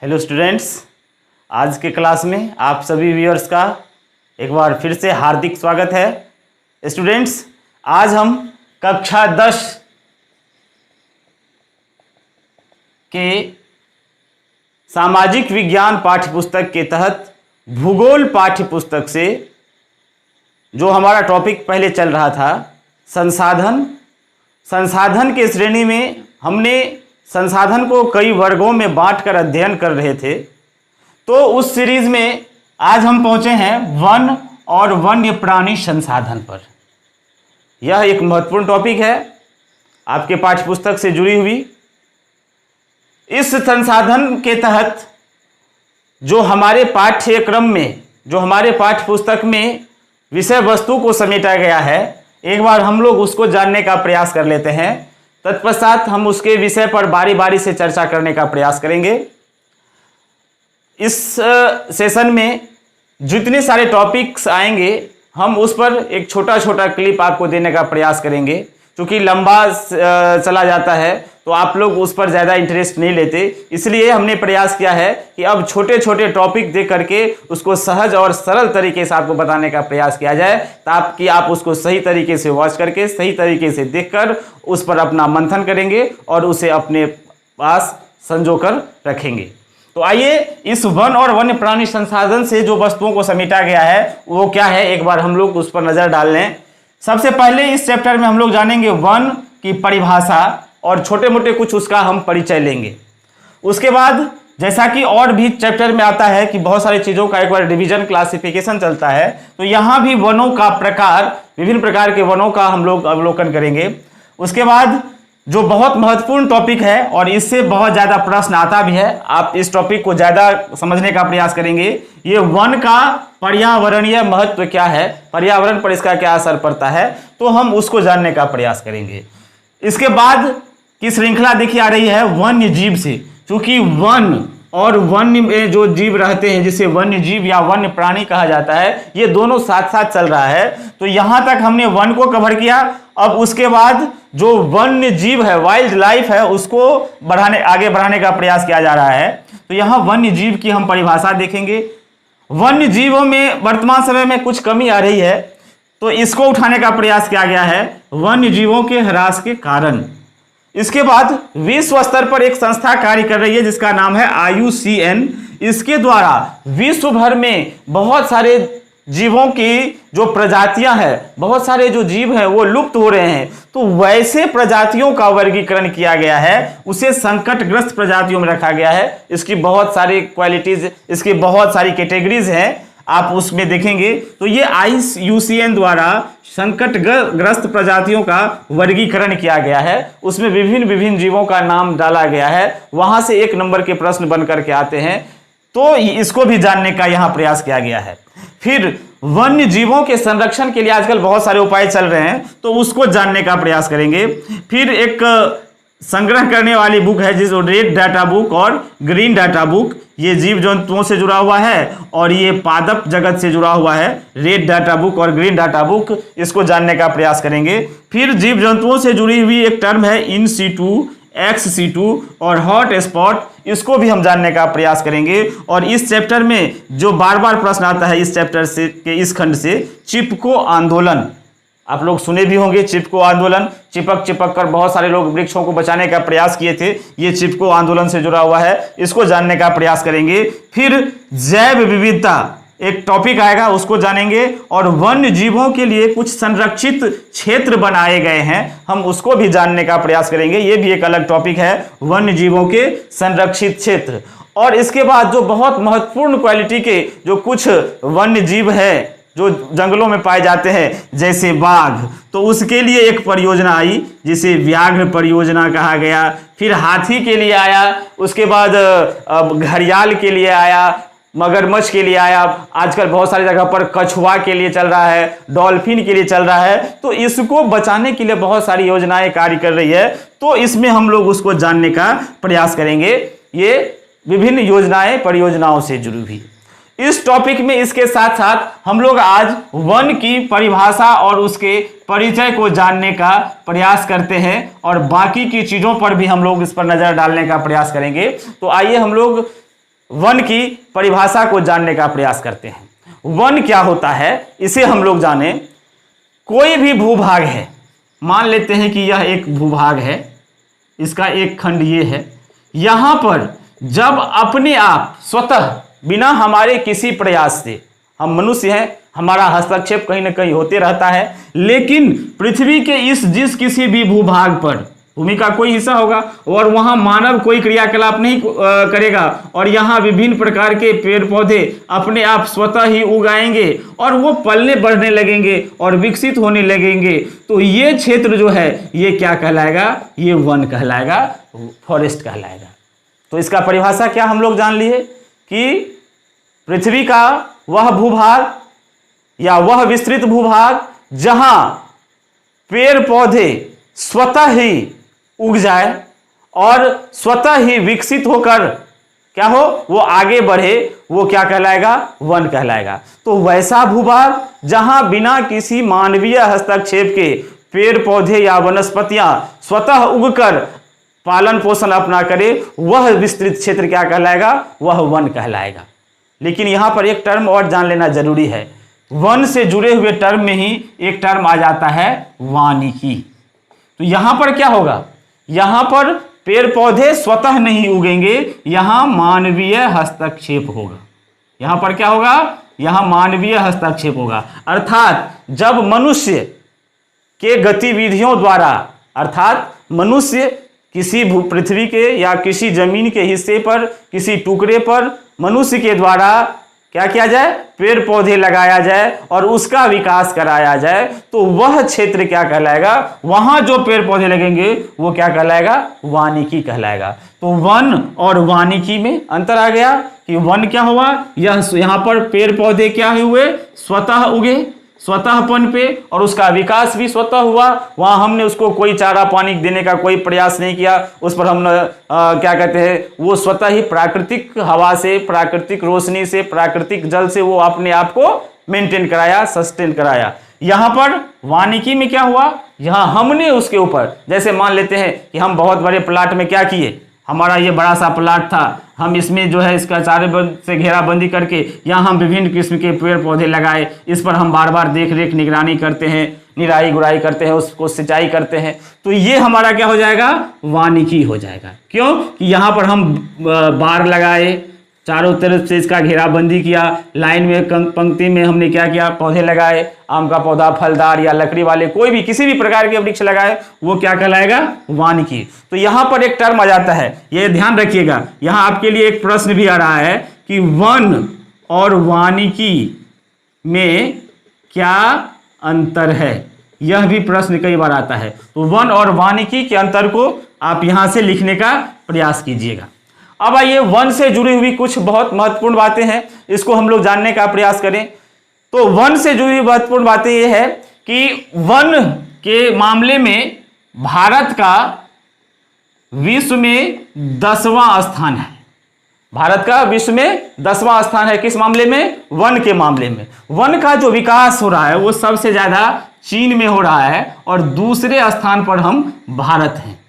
Hello students, आज के class में आप सभी व्यूअर्स का एक बार फिर से हार्दिक स्वागत है। स्टूडेंट्स, आज हम कक्षा 10 के सामाजिक विज्ञान पाठ्यपुस्तक के तहत भूगोल पाठ्यपुस्तक से जो हमारा टॉपिक पहले चल रहा था संसाधन के श्रेणी में हमने संसाधन को कई वर्गों में बांटकर अध्ययन कर रहे थे। तो उस सीरीज में आज हम पहुंचे हैं वन और वन्य प्राणी संसाधन पर। यह एक महत्वपूर्ण टॉपिक है आपके पाठ्यपुस्तक से जुड़ी हुई। इस संसाधन के तहत जो हमारे पाठ्यक्रम में, जो हमारे पाठ्यपुस्तक में विषय वस्तु को समेटा गया है, एक बार हम लोग उसको जानने का प्रयास कर लेते हैं। तत्पश्चात हम उसके विषय पर बारी बारी से चर्चा करने का प्रयास करेंगे। इस सेशन में जितने सारे टॉपिक्स आएंगे हम उस पर एक छोटा छोटा क्लिप आपको देने का प्रयास करेंगे। क्योंकि लंबा चला जाता है तो आप लोग उस पर ज़्यादा इंटरेस्ट नहीं लेते, इसलिए हमने प्रयास किया है कि अब छोटे छोटे टॉपिक दे करके उसको सहज और सरल तरीके से आपको बताने का प्रयास किया जाए, ताकि आप उसको सही तरीके से वॉच करके, सही तरीके से देखकर उस पर अपना मंथन करेंगे और उसे अपने पास संजो कर रखेंगे। तो आइए, इस वन और वन्य प्राणी संसाधन से जो वस्तुओं को समेटा गया है वो क्या है, एक बार हम लोग उस पर नज़र डाल लें। सबसे पहले इस चैप्टर में हम लोग जानेंगे वन की परिभाषा और छोटे मोटे कुछ उसका हम परिचय लेंगे। उसके बाद जैसा कि और भी चैप्टर में आता है कि बहुत सारी चीज़ों का एक बार डिवीजन क्लासिफिकेशन चलता है, तो यहाँ भी वनों का प्रकार, विभिन्न प्रकार के वनों का हम लोग अवलोकन करेंगे। उसके बाद जो बहुत महत्वपूर्ण टॉपिक है और इससे बहुत ज़्यादा प्रश्न आता भी है, आप इस टॉपिक को ज़्यादा समझने का प्रयास करेंगे, ये वन का पर्यावरणीय महत्व क्या है, पर्यावरण पर इसका क्या असर पड़ता है, तो हम उसको जानने का प्रयास करेंगे। इसके बाद की श्रृंखला देखी आ रही है वन्य जीव से। क्योंकि वन और वन्य में जो जीव रहते हैं, जिसे वन्य जीव या वन्य प्राणी कहा जाता है, ये दोनों साथ साथ चल रहा है। तो यहाँ तक हमने वन को कवर किया। अब उसके बाद जो वन्य जीव है, वाइल्ड लाइफ है, उसको आगे बढ़ाने का प्रयास किया जा रहा है। तो यहाँ वन्य जीव की हम परिभाषा देखेंगे। वन्य जीवों में वर्तमान समय में कुछ कमी आ रही है, तो इसको उठाने का प्रयास किया गया है, वन्य जीवों के ह्रास के कारण। इसके बाद विश्व स्तर पर एक संस्था कार्य कर रही है जिसका नाम है IUCN। इसके द्वारा विश्व भर में बहुत सारे जीवों की जो प्रजातियां हैं, बहुत सारे जो जीव हैं वो लुप्त हो रहे हैं, तो वैसे प्रजातियों का वर्गीकरण किया गया है, उसे संकटग्रस्त प्रजातियों में रखा गया है। इसकी बहुत सारी क्वालिटीज, इसकी बहुत सारी कैटेगरीज हैं, आप उसमें देखेंगे। तो ये IUCN द्वारा संकटग्रस्त प्रजातियों का वर्गीकरण किया गया है, उसमें विभिन्न विभिन्न जीवों का नाम डाला गया है, वहां से एक नंबर के प्रश्न बन करके आते हैं। तो इसको भी जानने का यहाँ प्रयास किया गया है। फिर वन्य जीवों के संरक्षण के लिए आजकल बहुत सारे उपाय चल रहे हैं, तो उसको जानने का प्रयास करेंगे। फिर एक संग्रह करने वाली बुक है जिस रेड डाटा बुक और ग्रीन डाटा बुक, ये जीव जंतुओं से जुड़ा हुआ है और ये पादप जगत से जुड़ा हुआ है। रेड डाटा बुक और ग्रीन डाटा बुक, इसको जानने का प्रयास करेंगे। फिर जीव जंतुओं से जुड़ी हुई एक टर्म है इन सीटू, XC2 और हॉट स्पॉट, इसको भी हम जानने का प्रयास करेंगे। और इस चैप्टर में जो बार बार प्रश्न आता है इस चैप्टर से के इस खंड से, चिपको आंदोलन, आप लोग सुने भी होंगे चिपको आंदोलन। चिपक कर बहुत सारे लोग वृक्षों को बचाने का प्रयास किए थे, ये चिपको आंदोलन से जुड़ा हुआ है, इसको जानने का प्रयास करेंगे। फिर जैव विविधता एक टॉपिक आएगा, उसको जानेंगे। और वन्य जीवों के लिए कुछ संरक्षित क्षेत्र बनाए गए हैं, हम उसको भी जानने का प्रयास करेंगे। ये भी एक अलग टॉपिक है, वन्य जीवों के संरक्षित क्षेत्र। और इसके बाद जो बहुत महत्वपूर्ण क्वालिटी के जो कुछ वन्य जीव है जो जंगलों में पाए जाते हैं, जैसे बाघ, तो उसके लिए एक परियोजना आई जिसे व्याघ्र परियोजना कहा गया। फिर हाथी के लिए आया, उसके बाद घड़ियाल के लिए आया, मगरमच्छ के लिए आया, आजकल बहुत सारी जगह पर कछुआ के लिए चल रहा है, डॉल्फिन के लिए चल रहा है। तो इसको बचाने के लिए बहुत सारी योजनाएं कार्य कर रही है, तो इसमें हम लोग उसको जानने का प्रयास करेंगे। ये विभिन्न योजनाएं परियोजनाओं से जुड़ी हुई इस टॉपिक में। इसके साथ साथ हम लोग आज वन की परिभाषा और उसके परिचय को जानने का प्रयास करते हैं और बाकी की चीज़ों पर भी हम लोग इस पर नज़र डालने का प्रयास करेंगे। तो आइए हम लोग वन की परिभाषा को जानने का प्रयास करते हैं। वन क्या होता है इसे हम लोग जाने। कोई भी भूभाग है, मान लेते हैं कि यह एक भूभाग है, इसका एक खंड ये है। यहां पर जब अपने आप स्वतः बिना हमारे किसी प्रयास से, हम मनुष्य हैं, हमारा हस्तक्षेप कहीं ना कहीं होते रहता है, लेकिन पृथ्वी के इस जिस किसी भी भूभाग पर भूमि का कोई हिस्सा होगा और वहां मानव कोई क्रियाकलाप नहीं करेगा और यहां विभिन्न प्रकार के पेड़ पौधे अपने आप स्वतः ही उगाएंगे और वो पलने बढ़ने लगेंगे और विकसित होने लगेंगे, तो ये क्षेत्र जो है ये क्या कहलाएगा? ये वन कहलाएगा, फॉरेस्ट कहलाएगा। तो इसका परिभाषा क्या हम लोग जान लिए कि पृथ्वी का वह भूभाग या वह विस्तृत भूभाग जहां पेड़ पौधे स्वतः ही उग जाए और स्वतः ही विकसित होकर क्या हो, वो आगे बढ़े, वो क्या कहलाएगा? वन कहलाएगा। तो वैसा भूभाग जहां बिना किसी मानवीय हस्तक्षेप के पेड़ पौधे या वनस्पतियां स्वतः उगकर पालन पोषण अपना करे, वह विस्तृत क्षेत्र क्या कहलाएगा? वह वन कहलाएगा। लेकिन यहां पर एक टर्म और जान लेना जरूरी है। वन से जुड़े हुए टर्म में ही एक टर्म आ जाता है वानिकी। तो यहां पर क्या होगा? यहां पर पेड़ पौधे स्वतः नहीं उगेंगे, यहां मानवीय हस्तक्षेप होगा। यहां पर क्या होगा? यहां मानवीय हस्तक्षेप होगा। अर्थात जब मनुष्य के गतिविधियों द्वारा, अर्थात मनुष्य किसी पृथ्वी के या किसी जमीन के हिस्से पर, किसी टुकड़े पर मनुष्य के द्वारा क्या किया जाए? पेड़ पौधे लगाया जाए और उसका विकास कराया जाए, तो वह क्षेत्र क्या कहलाएगा? वहां जो पेड़ पौधे लगेंगे वो क्या कहलाएगा? वानिकी कहलाएगा। तो वन और वानिकी में अंतर आ गया कि वन क्या हुआ? यहां पर पेड़ पौधे क्या हुए? स्वतः उगे, स्वतःपन पे, और उसका विकास भी स्वतः हुआ। वहां हमने उसको कोई चारा पानी देने का कोई प्रयास नहीं किया, उस पर हम क्या कहते हैं, वो स्वतः ही प्राकृतिक हवा से, प्राकृतिक रोशनी से, प्राकृतिक जल से वो अपने आप को मेंटेन कराया, सस्टेन कराया। यहां पर वानिकी में क्या हुआ? यहां हमने उसके ऊपर, जैसे मान लेते हैं कि हम बहुत बड़े प्लाट में क्या किए, हमारा ये बड़ा सा प्लाट था, हम इसमें जो है इसका चारों से घेराबंदी करके यहाँ हम विभिन्न किस्म के पेड़ पौधे लगाए, इस पर हम बार बार देख रेख निगरानी करते हैं, निराई गुड़ाई करते हैं, उसको सिंचाई करते हैं, तो ये हमारा क्या हो जाएगा? वानिकी हो जाएगा। क्यों? कि यहाँ पर हम बार लगाए, चारों तरफ से इसका घेराबंदी किया, लाइन में पंक्ति में हमने क्या किया? पौधे लगाए, आम का पौधा, फलदार या लकड़ी वाले कोई भी किसी भी प्रकार के वृक्ष लगाए, वो क्या कहलाएगा? वानिकी। तो यहां पर एक टर्म आ जाता है, ये ध्यान रखिएगा। यहां आपके लिए एक प्रश्न भी आ रहा है कि वन और वानिकी में क्या अंतर है, यह भी प्रश्न कई बार आता है। तो वन और वानिकी के अंतर को आप यहां से लिखने का प्रयास कीजिएगा। अब आइए वन से जुड़ी हुई कुछ बहुत महत्वपूर्ण बातें हैं, इसको हम लोग जानने का प्रयास करें। तो वन से जुड़ी हुई महत्वपूर्ण बातें ये है कि वन के मामले में भारत का विश्व में 10वां स्थान है। भारत का विश्व में 10वां स्थान है। किस मामले में? वन के मामले में। वन का जो विकास हो रहा है वो सबसे ज्यादा चीन में हो रहा है और दूसरे स्थान पर हम भारत हैं।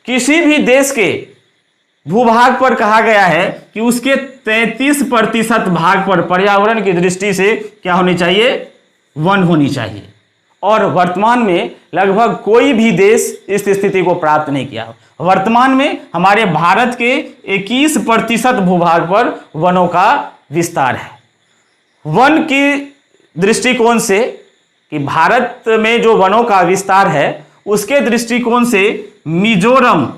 किसी भी देश के भूभाग पर कहा गया है कि उसके 33% भाग पर पर्यावरण की दृष्टि से क्या होनी चाहिए? वन होनी चाहिए। और वर्तमान में लगभग कोई भी देश इस स्थिति को प्राप्त नहीं किया। वर्तमान में हमारे भारत के 21% भूभाग पर वनों का विस्तार है। वन की दृष्टिकोण से कि भारत में जो वनों का विस्तार है उसके दृष्टिकोण से मिजोरम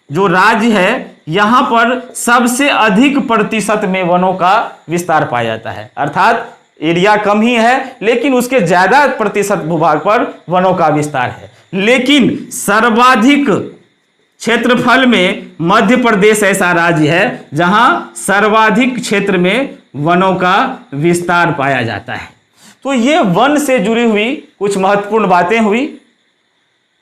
जो राज्य है यहां पर सबसे अधिक प्रतिशत में वनों का विस्तार पाया जाता है। अर्थात एरिया कम ही है लेकिन उसके ज्यादा प्रतिशत भूभाग पर वनों का विस्तार है। लेकिन सर्वाधिक क्षेत्रफल में मध्य प्रदेश ऐसा राज्य है जहां सर्वाधिक क्षेत्र में वनों का विस्तार पाया जाता है। तो ये वन से जुड़ी हुई कुछ महत्वपूर्ण बातें हुई।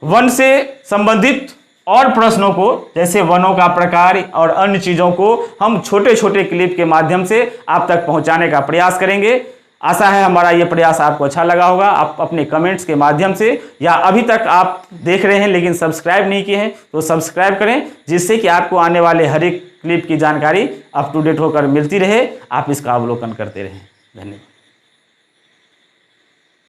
वन से संबंधित और प्रश्नों को जैसे वनों का प्रकार और अन्य चीजों को हम छोटे छोटे क्लिप के माध्यम से आप तक पहुंचाने का प्रयास करेंगे। आशा है हमारा ये प्रयास आपको अच्छा लगा होगा। आप अपने कमेंट्स के माध्यम से या अभी तक आप देख रहे हैं लेकिन सब्सक्राइब नहीं किए हैं तो सब्सक्राइब करें, जिससे कि आपको आने वाले हर एक क्लिप की जानकारी अप टू डेट होकर मिलती रहे, आप इसका अवलोकन करते रहें। धन्यवाद।